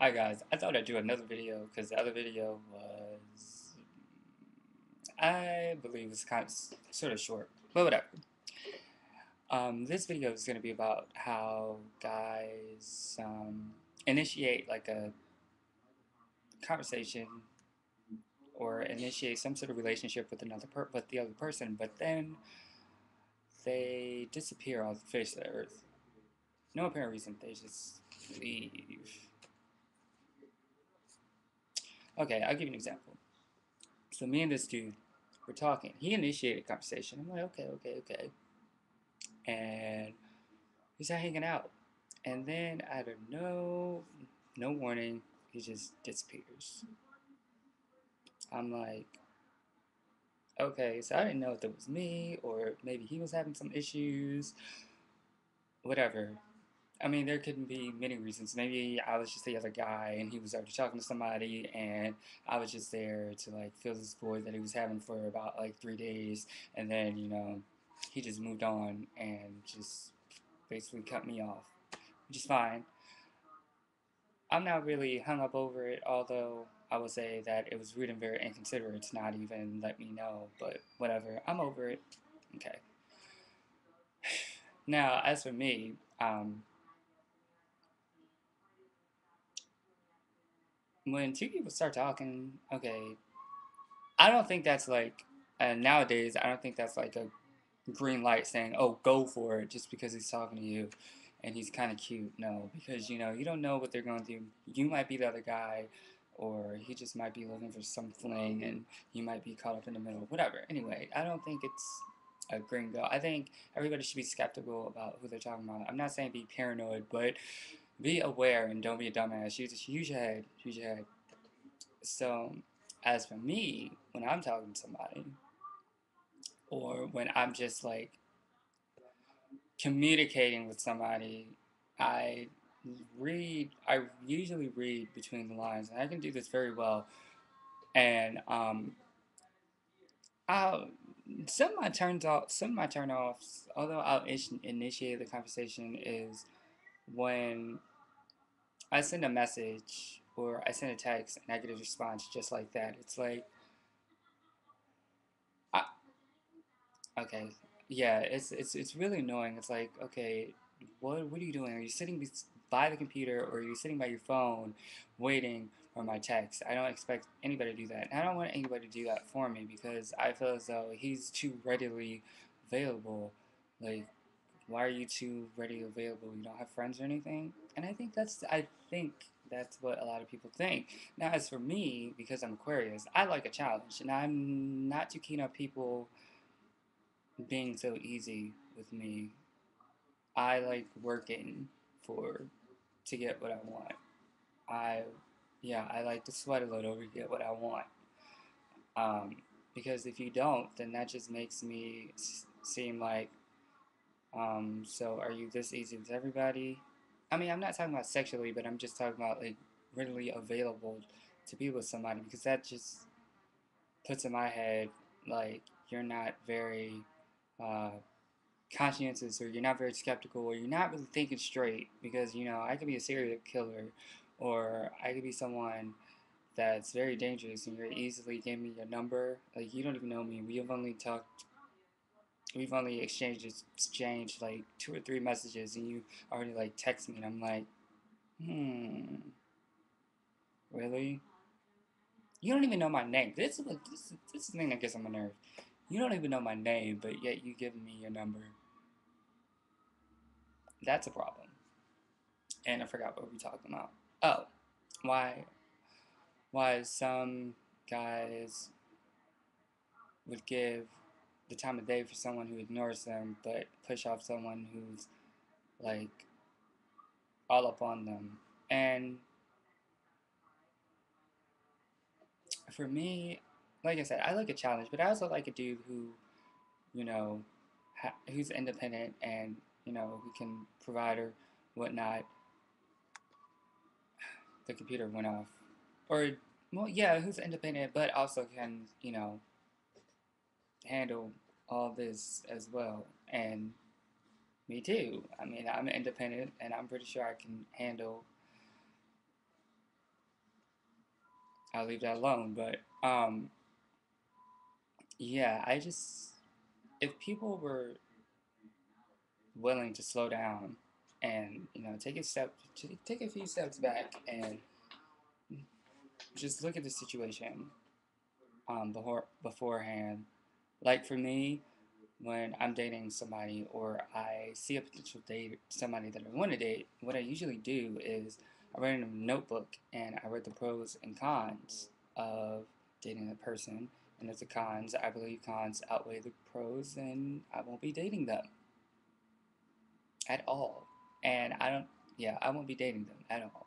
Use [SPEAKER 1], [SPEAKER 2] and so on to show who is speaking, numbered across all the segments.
[SPEAKER 1] Hi guys, I thought I'd do another video because the other video was, I believe, was kind of sort of short, but whatever. This video is going to be about how guys initiate like a conversation or initiate some sort of relationship with with the other person, but then they disappear off the face of the earth. No apparent reason. They just leave. Okay, I'll give you an example. So me and this dude were talking. He initiated a conversation. I'm like, okay. And we started hanging out. And then out of no warning, he just disappears. I'm like, okay, so I didn't know if it was me or maybe he was having some issues, whatever. I mean, there could be many reasons. Maybe I was just the other guy and he was already talking to somebody and I was just there to like fill this void that he was having for about like 3 days. And then, he just moved on and just basically cut me off, which is fine. I'm not really hung up over it, although I would say that it was rude and very inconsiderate to not even let me know, but whatever. I'm over it. Okay. Now, as for me, when two people start talking, okay, I don't think that's like, nowadays, I don't think that's like a green light saying, oh, go for it just because he's talking to you and he's kind of cute. No, because you don't know what they're going through. You might be the other guy, or he just might be looking for some fling and you might be caught up in the middle. Whatever. Anyway, I don't think it's a green go. I think everybody should be skeptical about who they're talking about. I'm not saying be paranoid, but be aware and don't be a dumbass. Use your head. Use your head. So, as for me, when I'm talking to somebody, or when I'm just like communicating with somebody, I I usually read between the lines, and I can do this very well. And I'll, some of my turn offs, although I'll initiate the conversation, is when I send a message or I send a text and I get a response just like that. It's like, I, okay, yeah, it's really annoying. It's like, okay, what are you doing? Are you sitting by the computer or are you sitting by your phone waiting for my text? I don't expect anybody to do that. And I don't want anybody to do that for me because I feel as though he's too readily available. Like, why are you too readily available? You don't have friends or anything? And I think that's what a lot of people think. Now, as for me, because I'm Aquarius, I like a challenge, and I'm not too keen on people being so easy with me. I like working for to get what I want. I yeah, I like to sweat a little to get what I want. Um, because if you don't, then that just makes me seem like, so are you this easy with everybody? I mean, I'm not talking about sexually, but I'm just talking about like readily available to be with somebody because that just puts in my head like you're not very uh, conscientious or you're not very skeptical or you're not really thinking straight because I could be a serial killer or I could be someone that's very dangerous and you're easily giving me your number, like you don't even know me, we've only exchanged like 2 or 3 messages and you already like text me and I'm like, really, you don't even know my name. This is the thing that gets on my nerve. You don't even know my name but yet you giving me your number. That's a problem. And I forgot what we were talking about. Oh, why some guys would give the time of day for someone who ignores them, but push off someone who's like all up on them. And for me, like I said, I like a challenge, but I also like a dude who, you know, who's independent and who can provide or whatnot. The computer went off, or well, yeah, who's independent, but also can handle all this as well. And me too. I mean, I'm independent and I'm pretty sure I can handle I'll leave that alone. But yeah, I just if people were willing to slow down and take a step, take a few steps back and just look at the situation beforehand. Like for me, when I'm dating somebody or I see a potential date, somebody that I want to date, what I usually do is I write in a notebook and I write the pros and cons of dating that person. And if the cons, I believe cons outweigh the pros, then I won't be dating them at all. And I don't, yeah, I won't be dating them at all.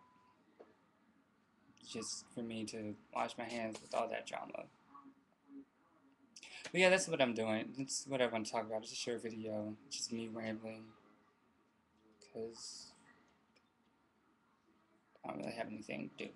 [SPEAKER 1] Just for me to wash my hands with all that drama. But yeah, that's what I'm doing. That's what I want to talk about. It's a short video, just me rambling, because I don't really have anything to do.